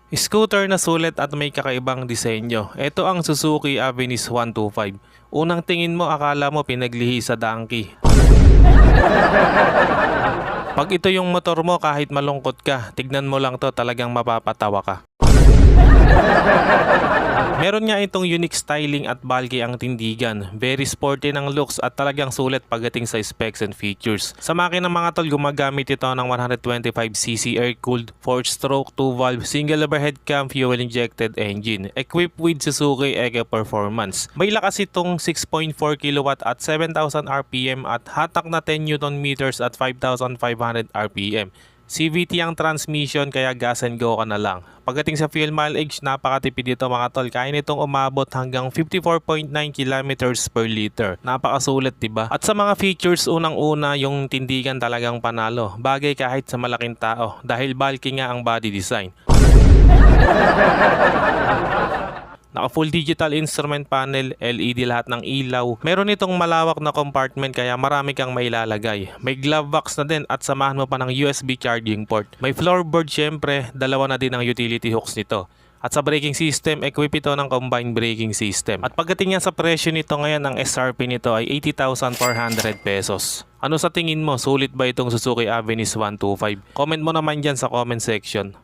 Scooter na sulit at may kakaibang disenyo. Ito ang Suzuki Avensis 125. Unang tingin mo akala mo pinaglihi sa donkey. Pag ito yung motor mo kahit malungkot ka, tignan mo lang to talagang mapapatawa ka. Meron nga itong unique styling at bulky ang tindigan. Very sporty ng looks at talagang sulit pagdating sa specs and features. Sa makina mga tol, gumagamit ito ng 125cc air-cooled 4-stroke 2-valve single overhead cam fuel-injected engine equipped with Suzuki Eco Performance. May lakas itong 6.4 kW at 7,000 RPM at hatak na 10 Nm at 5,500 RPM. CVT ang transmission kaya gas and go ka na lang. Pagdating sa fuel mileage, napakatipid dito mga tol. Kaya nitong umabot hanggang 54.9 km per liter. Napakasulit diba? At sa mga features, unang-una yung tindigan talagang panalo. Bagay kahit sa malaking tao dahil bulky nga ang body design. Naka full digital instrument panel, LED lahat ng ilaw. Meron itong malawak na compartment kaya marami kang mailalagay. May glove box na din at samahan mo pa ng USB charging port. May floorboard syempre, dalawa na din ang utility hooks nito. At sa braking system, equip ito ng combined braking system. At pagdating yan sa presyo nito ngayon, ang SRP nito ay 80,400 pesos. Ano sa tingin mo? Sulit ba itong Suzuki Avensis 125? Comment mo naman dyan sa comment section.